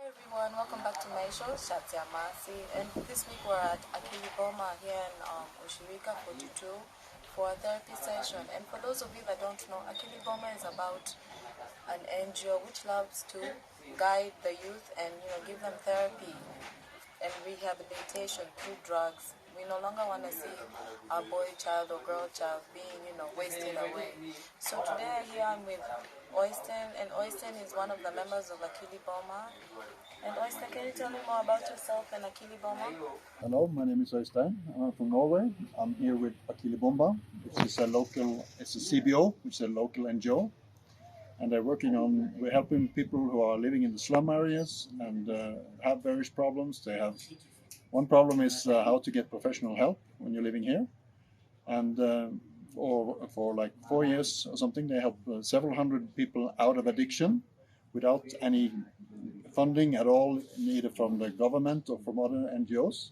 Hey everyone, welcome back to my show, chatzmercy. And this week we're at Akili Boma here in Ushirika 42 for a therapy session. And for those of you that don't know, Akili Boma is about an NGO which loves to guide the youth and give them therapy and rehabilitation through drugs. We no longer want to see our boy child or girl child being, wasted away. So today here I'm with Oysten, and Oysten is one of the members of Akili Boma. And Oysten, can you tell me more about yourself and Akili Boma? Hello, my name is Oysten. I'm from Norway. I'm here with Akili Bomba, which is it's a CBO, which is a local NGO. And we're helping people who are living in the slum areas and have various problems. One problem is how to get professional help when you're living here. And for like 4 years or something, they help several hundred people out of addiction without any funding at all, neither from the government or from other NGOs.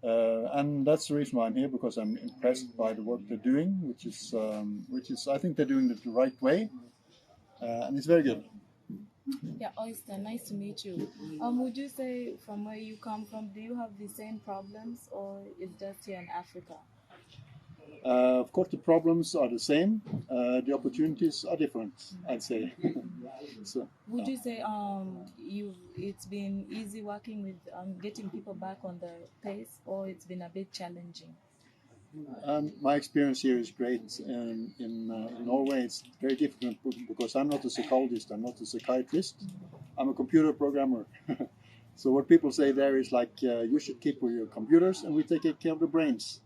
And that's the reason why I'm here, because I'm impressed by the work they're doing, which is I think they're doing it the right way, and it's very good. Yeah, Oyster, nice to meet you. Would you say from where you come from, do you have the same problems, or is just here in Africa? Of course, the problems are the same. The opportunities are different, I'd say. So, would you say it's been easy working with getting people back on the pace, or it's been a bit challenging? My experience here is great. In Norway, it's very difficult because I'm not a psychologist, I'm not a psychiatrist, I'm a computer programmer. So what people say there is like, you should keep with your computers and we take care of the brains.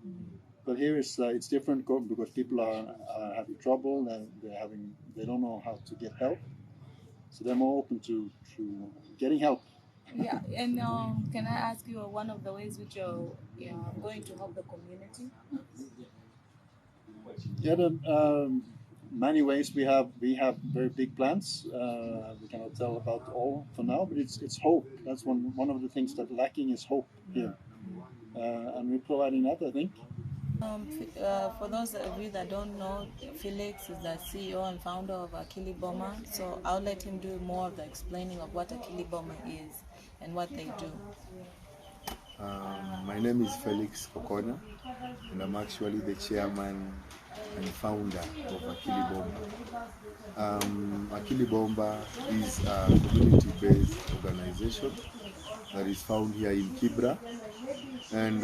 But here it's different because people are having trouble, they don't know how to get help. So they're more open to getting help. Yeah, and can I ask you one of the ways which you're going to help the community? Yeah, many ways. We have very big plans. We cannot tell about all for now, but it's hope. That's one of the things that lacking is hope here, and we're providing that, I think. For those of you that don't know, Felix is the CEO and founder of Akili Boma, so I'll let him do more of the explaining of what Akili Boma is and what they do. My name is Felix Kokonya, and I'm actually the chairman and founder of Akili Bomba. Akili Bomba is a community-based organization that is found here in Kibra, and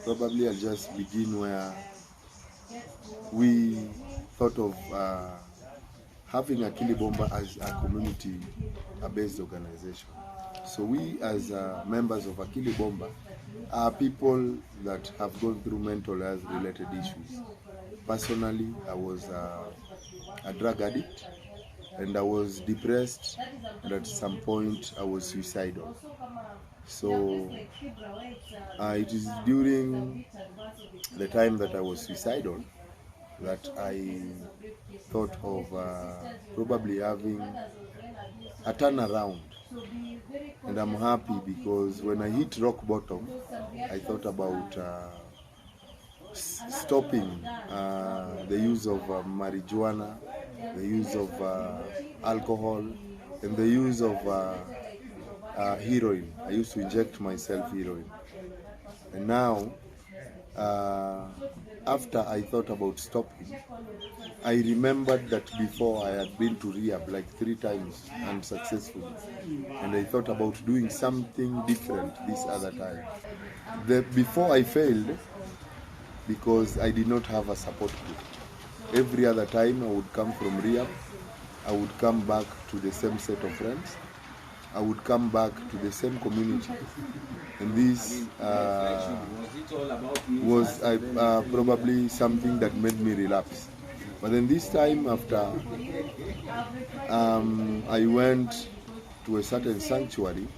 probably I'll just begin where we thought of having Akili Bomba as a community-based organization. So we, as members of Akili Bomba, are people that have gone through mental health related issues. Personally, I was a drug addict, and I was depressed, and at some point I was suicidal. So it is during the time that I was suicidal that I thought of probably having a turnaround. And I'm happy because when I hit rock bottom, I thought about stopping the use of marijuana, the use of alcohol, and the use of heroin. I used to inject myself heroin. And now, after I thought about stopping, I remembered that before I had been to rehab like 3 times unsuccessfully, and I thought about doing something different this other time. Before I failed, because I did not have a support group. Every other time I would come from rehab, I would come back to the same set of friends, I would come back to the same community, and this was probably something that made me relapse. But then this time, after I went to a certain sanctuary,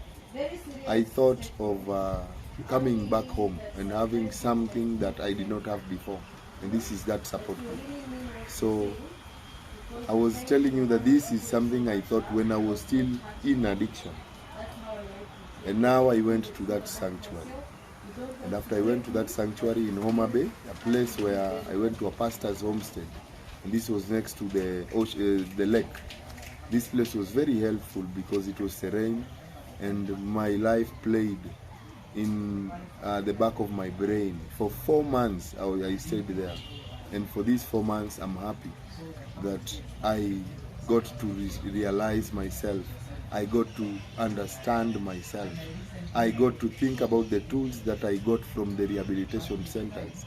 I thought of coming back home and having something that I did not have before, and this is that support group. So I was telling you that this is something I thought when I was still in addiction, and now I went to that sanctuary. And after I went to that sanctuary in Homa Bay, a place where I went to a pastor's homestead, and this was next to the lake. This place was very helpful because it was serene, and my life played in the back of my brain. For 4 months I stayed there, and for these 4 months I'm happy that I got to realize myself. I got to understand myself. I got to think about the tools that I got from the rehabilitation centers,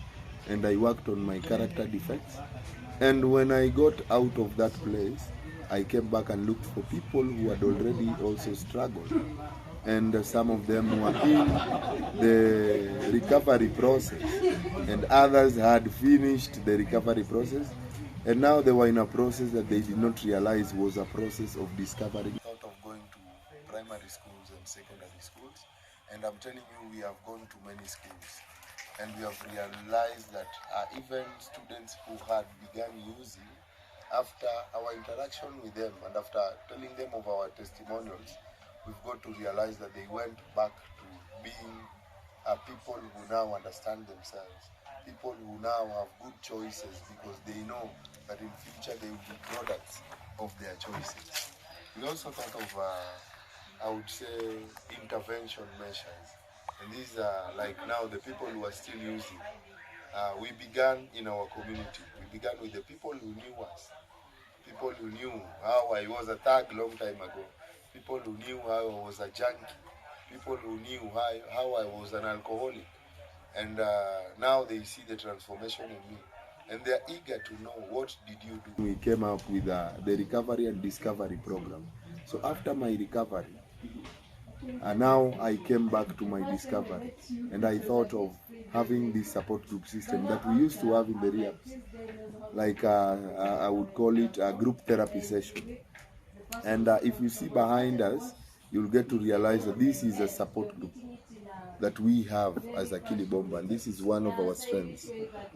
and I worked on my character defects. And when I got out of that place, I came back and looked for people who had already also struggled, and some of them were in the recovery process, and others had finished the recovery process, and now they were in a process that they did not realize was a process of discovery. Thought of going to primary schools and secondary schools, and I'm telling you, we have gone to many schools, and we have realized that even students who had begun using, after our interaction with them and after telling them of our testimonials, we've got to realize that they went back to being people who now understand themselves, people who now have good choices because they know that in future they will be products of their choices. We also thought of, I would say, intervention measures. And these are like now the people who are still using. We began in our community. We began with the people who knew us. People who knew how I was a thug long time ago. People who knew how I was a junkie. People who knew how I was an alcoholic. And now they see the transformation in me. And they're eager to know, what did you do? We came up with the recovery and discovery program. So after my recovery, now I came back to my discovery, and I thought of having this support group system that we used to have in the rehabs, like I would call it a group therapy session. And if you see behind us, you'll get to realize that this is a support group that we have as Akili Bomba, and this is one of our strengths,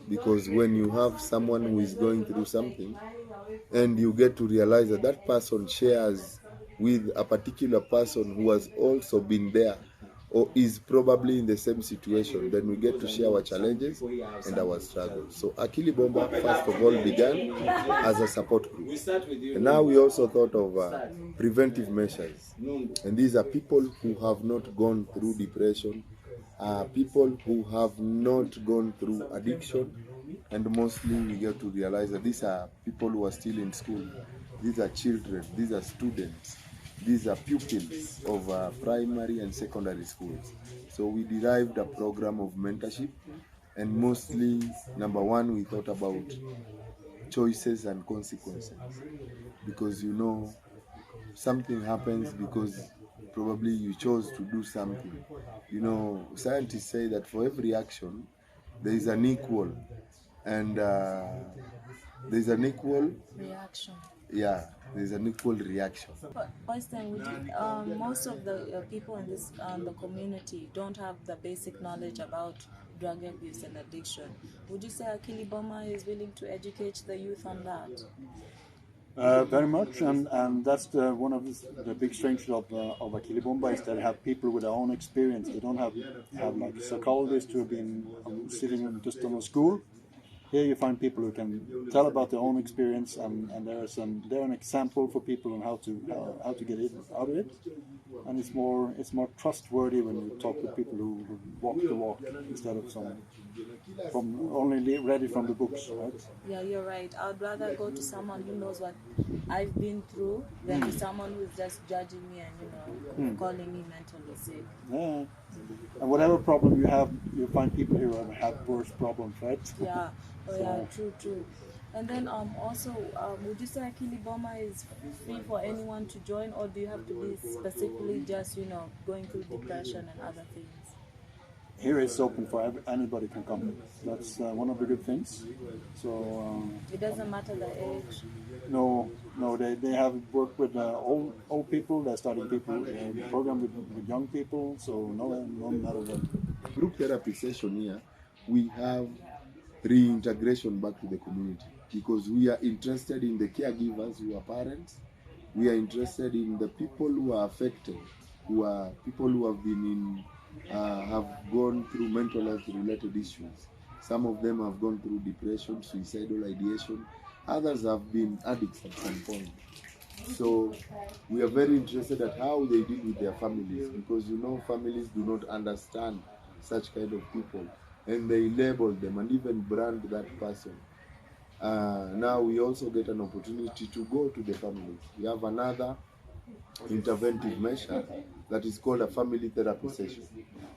because when you have someone who is going through something, and you get to realize that that person shares with a particular person who has also been there or is probably in the same situation, then we get to share our challenges and our struggles. So Akili Bomba, first of all, began as a support group. And now we also thought of preventive measures. And these are people who have not gone through depression, people who have not gone through addiction, and mostly we get to realize that these are people who are still in school. These are children, these are students, these are pupils of primary and secondary schools. So we derived a program of mentorship, and mostly, number one, we thought about choices and consequences, because you know, something happens because probably you chose to do something. You know, scientists say that for every action there is an equal, and there's an equal Reaction. yeah, there's an equal reaction. But Oyster, would you, most of the people in this the community don't have the basic knowledge about drug abuse and addiction. Would you say Akili Boma is willing to educate the youth on that? Very much, and that's one of the big strengths of Akili Bomba, is that they have people with their own experience. They don't have like psychologists who have been sitting just on a school. Here you find people who can tell about their own experience, and they're an example for people on how to get out of it, and it's more trustworthy when you talk with people who walk the walk instead of someone from only read it from the books, right? Yeah, you're right. I'd rather go to someone who knows what I've been through than to someone who's just judging me and calling me mentally sick. Yeah, and whatever problem you have, you find people here who have worse problems, right? Yeah, oh yeah, true. And then also, would you say Akili Boma is free for anyone to join, or do you have to be specifically just going through depression and other things? Here it's open for anybody can come. That's one of the good things. So it doesn't matter the age. No, they have worked with old people. They're starting people program with young people. So no matter what. Group therapy session here, we have reintegration back to the community, because we are interested in the caregivers who are parents. We are interested in the people who are affected, who are people who have been in have gone through mental health related issues. Some of them have gone through depression, suicidal ideation. Others have been addicts at some point. So we are very interested at how they deal with their families, because families do not understand such kind of people, and they label them and even brand that person. Now we also get an opportunity to go to the families. We have another interventive measure that is called a family therapy session.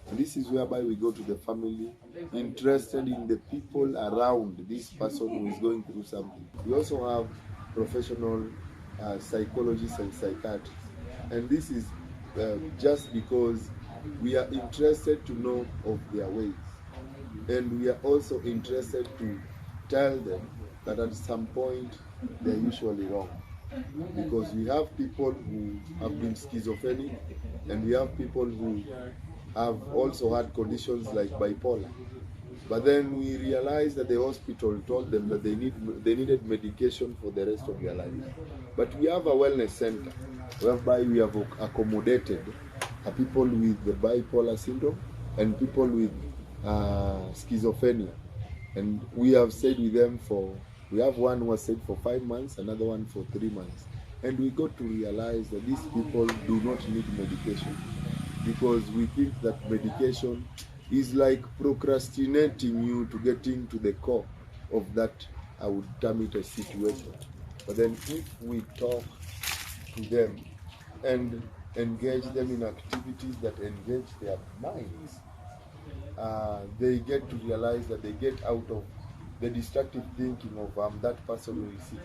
And this is whereby we go to the family interested in the people around this person who is going through something. We also have professional psychologists and psychiatrists. And this is just because we are interested to know of their ways. And we are also interested to tell them that at some point they're usually wrong. Because we have people who have been schizophrenic, and we have people who have also had conditions like bipolar. But then we realized that the hospital told them that they needed medication for the rest of their lives. But we have a wellness center whereby we have accommodated people with the bipolar syndrome and people with schizophrenia. And we have stayed with them we have one who has stayed for 5 months, another one for 3 months. And we got to realize that these people do not need medication, because we think that medication is like procrastinating you to getting to the core of that, I would term it, a situation. But then if we talk to them and engage them in activities that engage their minds, they get to realize that they get out of the destructive thinking of that person who is sick.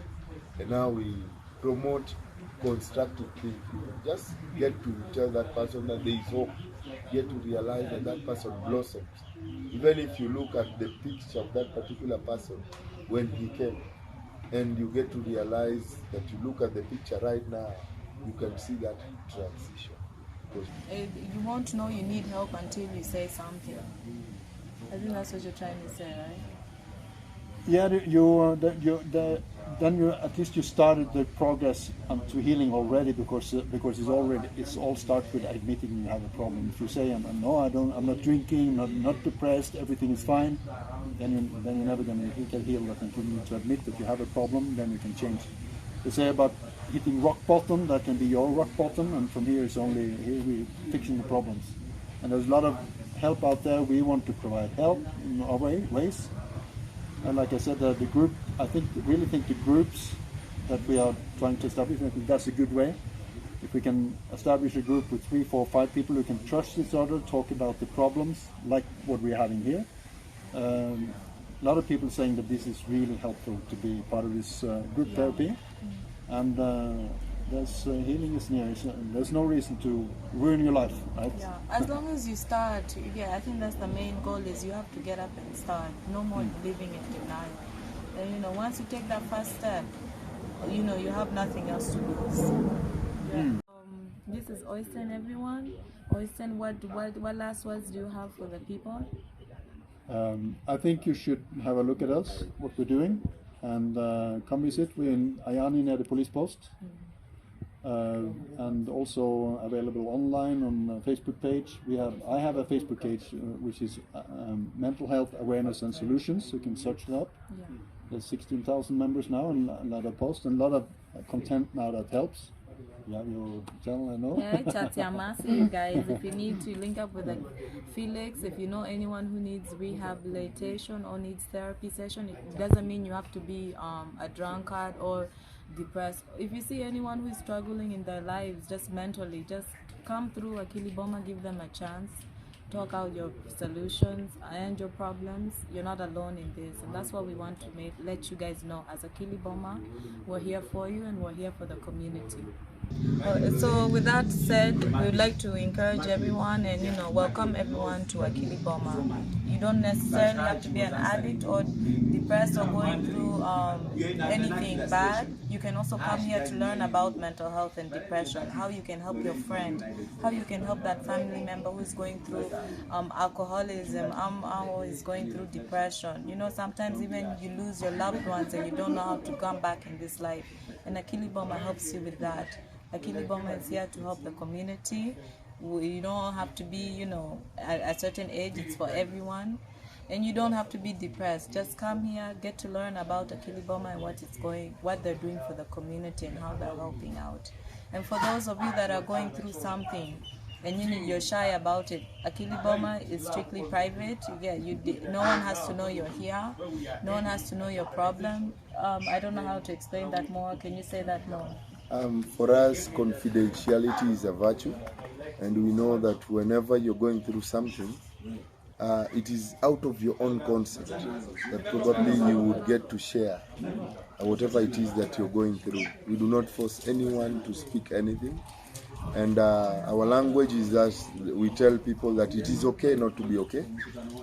And now we promote constructive thinking. Just get to tell that person that there is hope. Get to realize that that person blossoms. Even if you look at the picture of that particular person when he came, and you get to realize that you look at the picture right now, you can see that transition. You won't know you need help until you say something. I think that's what you're trying to say, right? Yeah, then you at least you started the progress to healing already, because it's all starts with admitting you have a problem. If you say I'm not drinking, not depressed, everything is fine, then you're never gonna get healed. I think you need to admit that you have a problem, then you can change. They say about hitting rock bottom, that can be your rock bottom, and from here we're fixing the problems. And there's a lot of help out there. We want to provide help in our ways. And like I said, the group, I really think the groups that we are trying to establish, I think that's a good way. If we can establish a group with 3, 4, 5 people who can trust each other, talk about the problems, like what we're having here. A lot of people saying that this is really helpful to be part of this group therapy. And healing is near. There's no reason to ruin your life, right? Yeah, as long as you start, I think that's the main goal, is you have to get up and start. No more living in denial. And once you take that first step, you have nothing else to lose. Yeah. This is Oysten, everyone. Oysten, what last words do you have for the people? I think you should have a look at us, what we're doing, and come visit. We're in Ayani near the police post. And also available online on a Facebook page. I have a Facebook page which is Mental Health Awareness and Solutions. You can search it up. Yeah. There's 16,000 members now, and a lot of posts and a lot of content now that helps. You have your channel, I know. Yeah, chatzmercy, guys. If you need to link up with Felix, if you know anyone who needs rehabilitation or needs therapy session, it doesn't mean you have to be a drunkard or depressed. If you see anyone who is struggling in their lives, just mentally, just come through Akili Boma, give them a chance, talk out your solutions and your problems. You're not alone in this, and that's what we want to let you guys know. As Akili Boma, we're here for you, and we're here for the community. So with that said, we would like to encourage everyone and welcome everyone to Akili Boma. You don't necessarily have to be an addict or depressed or going through anything bad. You can also come here to learn about mental health and depression, how you can help your friend, how you can help that family member who's going through alcoholism, or is going through depression. Sometimes even you lose your loved ones and you don't know how to come back in this life, and Akili Boma helps you with that. Akili Boma is here to help the community. You don't have to be, a certain age. It's for everyone. And you don't have to be depressed. Just come here, get to learn about Akili Boma and what they're doing for the community and how they're helping out. And for those of you that are going through something and you're shy about it, Akili Boma is strictly private. Yeah, no one has to know you're here. No one has to know your problem. I don't know how to explain that more. Can you say that more? For us, confidentiality is a virtue, and we know that whenever you're going through something, it is out of your own concept that probably you would get to share whatever it is that you're going through. We do not force anyone to speak anything, and our language is that we tell people that it is okay not to be okay,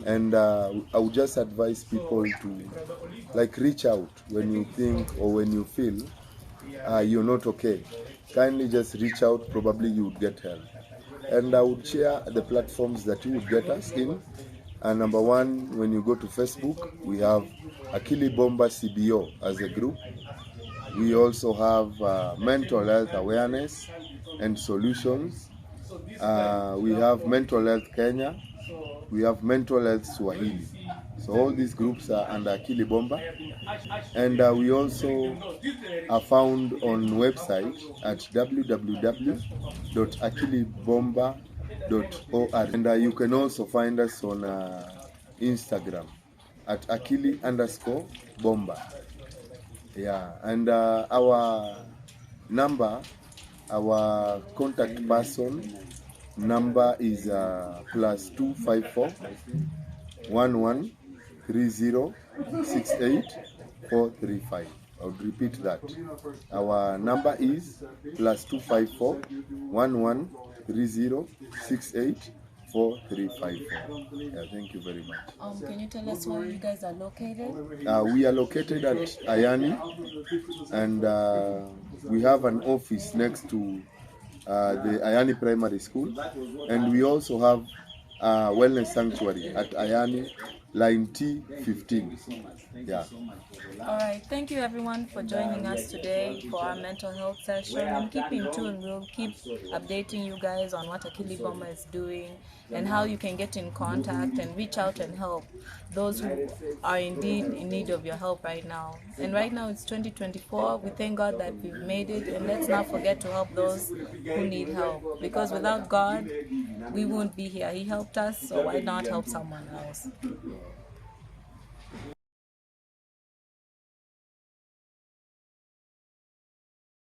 and I would just advise people to reach out when you think or when you feel you're not okay. Kindly just reach out, probably you would get help. And I would share the platforms that you would get us in. And number one, when you go to Facebook, we have Akili Bomba CBO as a group. We also have mental health awareness and solutions. We have mental health Kenya. We have mental health Swahili. So all these groups are under Akili Bomba. And we also are found on website at www.akilibomba.org. And you can also find us on Instagram at Akili_Bomba. Yeah, and our contact person number is +254 11 30 68 435. I would repeat that. Our number is +254 11 30 68 4354. Yeah, thank you very much. Can you tell us where you guys are located? We are located at Ayani, and we have an office next to the Ayani Primary School, and we also have a wellness sanctuary at Ayani, line T15. Yeah. All right. Thank you, everyone, for joining us today for our mental health session. And keep in tune. We'll keep updating you guys on what Akili Boma is doing and how you can get in contact and reach out and help those who are indeed in need of your help right now. And right now it's 2024. We thank God that we've made it, and let's not forget to help those who need help, because without God we won't be here. He helped us, so why not help someone else?